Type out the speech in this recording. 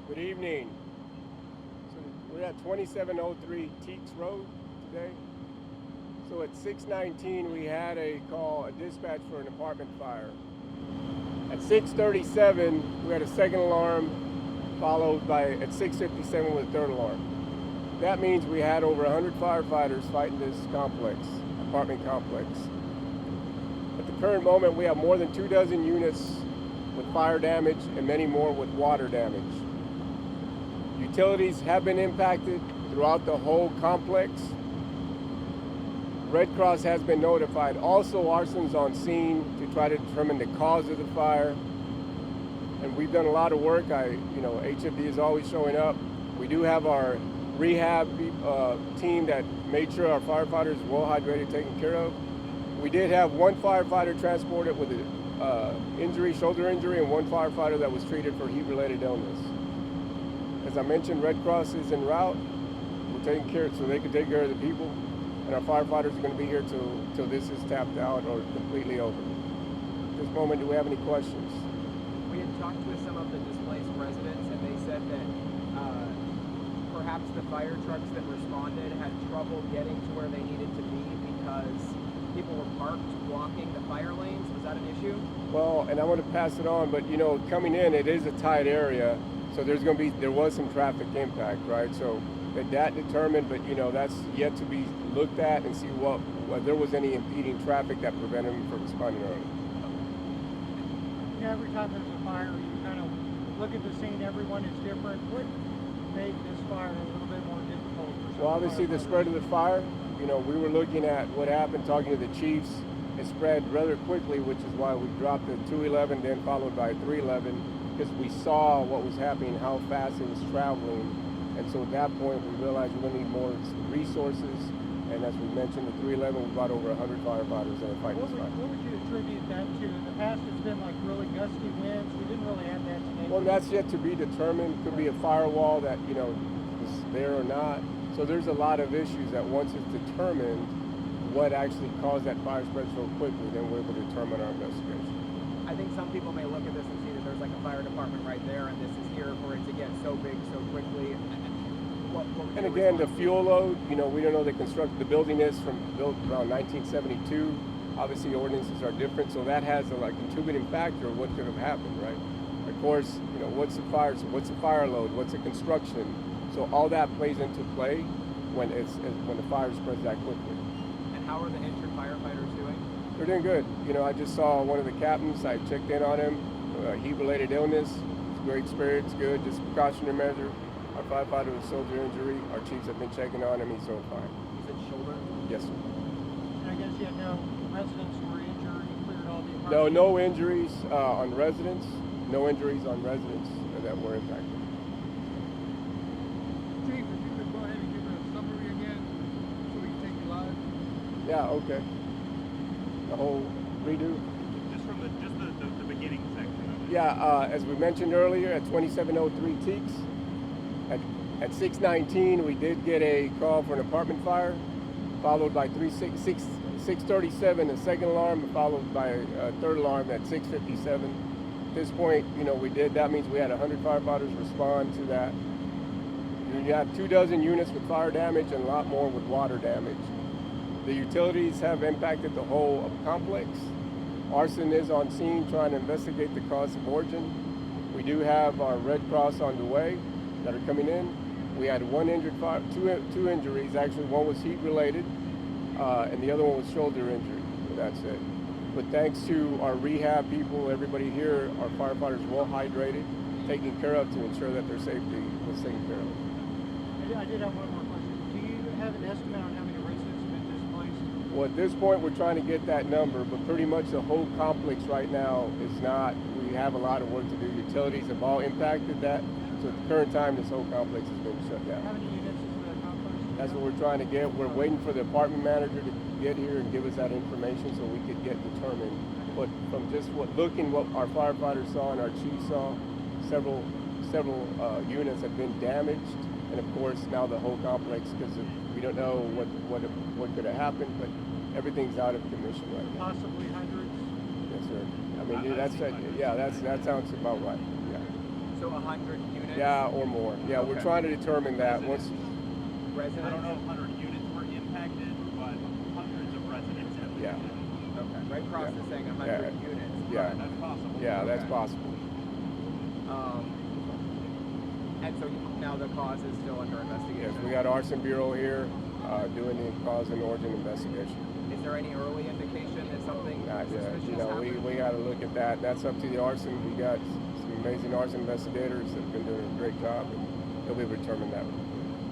Good evening. So we're at 2703 Teeks Road today. So at 6:19 we had a call, a dispatch for an apartment fire. At 6:37 we had a second alarm, followed by at 6:57 with a third alarm. That means we had over 100 firefighters fighting this complex, apartment complex. At the current moment we have more than 24 units with fire damage and many more with water damage. Utilities have been impacted throughout the whole complex. Red Cross has been notified. Also, arson's on scene to try to determine the cause of the fire. And we've done a lot of work. HFD is always showing up. We do have our rehab team that made sure our firefighters were well hydrated, taken care of. We did have one firefighter transported with an injury, shoulder injury, and one firefighter that was treated for heat-related illness. As I mentioned, Red Cross is en route. We're taking care so they can take care of the people, and our firefighters are going to be here till this is tapped out or completely over. At this moment, do we have any questions? We had talked with some of the displaced residents, and they said that perhaps the fire trucks that responded had trouble getting to where they needed to be because people were parked blocking the fire lanes. Was that an issue? Well, and I want to pass it on, but coming in, it is a tight area. So there was some traffic impact, right? So that determined, but that's yet to be looked at and see whether there was any impeding traffic that prevented them from responding early. Every time there's a fire, you kind of look at the scene, everyone is different. What made this fire a little bit more difficult for some Well, obviously the spread of the fire, we were looking at what happened, talking to the chiefs. It spread rather quickly, which is why we dropped the 211, then followed by 311. Because we saw what was happening, how fast it was traveling. And so at that point, we realized we're going to need more resources. And as we mentioned, the 311, we brought over 100 firefighters that are fighting this fire. What would you attribute that to? In the past, it's been like really gusty winds. We didn't really have that today. Well, that's yet to be determined. Could be a firewall that, is there or not. So there's a lot of issues that once it's determined what actually caused that fire spread so quickly, then we're able to determine our investigation. I think some people may look at this and see that there's like a fire department right there, and this is here for it to get so big so quickly. And again, the fuel load, we don't know the building is built around 1972. Obviously, ordinances are different, so that has a contributing factor of what could have happened, right? Of course, what's the fire? So what's the fire load? What's the construction? So all that plays into play when the fire spreads that quickly. And how are the injured firefighters doing? They're doing good. I just saw one of the captains. I checked in on him. Heat-related illness. Great spirits, good. Just precautionary measure. Our firefighter with shoulder injury. Our chiefs have been checking on him. He's doing fine. You said shoulder? Yes, sir. And I guess you had no residents who were injured. You cleared all the No, apartments. no injuries on residents. No injuries on residents that were impacted. Chief, if you could go ahead and give it a summary again so we can take it live. Yeah, okay. The whole redo. Just from the beginning section of it. Yeah, as we mentioned earlier, at 2703 Teeks, at 6:19 we did get a call for an apartment fire, followed by 6:37 a second alarm, followed by a third alarm at 6:57. At this point, that means we had 100 firefighters respond to that. You have 24 units with fire damage and a lot more with water damage. The utilities have impacted the whole complex. Arson is on scene trying to investigate the cause of origin. We do have our Red Cross on the way that are coming in. We had two injuries. Actually, one was heat related, and the other one was shoulder injury. That's it. But thanks to our rehab people, everybody here, our firefighters well hydrated, taken care of to ensure that their safety was taken care of. I did have one more question. Do you have an estimate on how many residents have been displaced? Well, at this point, we're trying to get that number, but pretty much the whole complex right now is not. We have a lot of work to do. Utilities have all impacted that. So at the current time, this whole complex has been shut down. How many units is the complex? That's what we're trying to get. We're waiting for the apartment manager to get here and give us that information so we could get determined. But from just what our firefighters saw and our chief saw, several units have been damaged, and of course now the whole complex, because we don't know what could have happened, but everything's out of commission right now. Possibly hundreds? Yes, sir. I mean, that sounds about right. Yeah. So 100 units units? Yeah, or more. Yeah, we're Okay. trying to determine that once. Residents? I don't know if 100 units were impacted, but hundreds of residents have been Yeah. impacted. Okay. Red Cross is saying 100 Yeah. units. Yeah. That's possible. Yeah, that's Okay. possible. And so now the cause is still under investigation. Yes, we got Arson Bureau here doing the cause and origin investigation. Is there any early indication that something Not yet. suspicious You know, happened? we got to look at that. That's up to the arson. We got some amazing arson investigators that have been doing a great job, and they'll be able to determine that.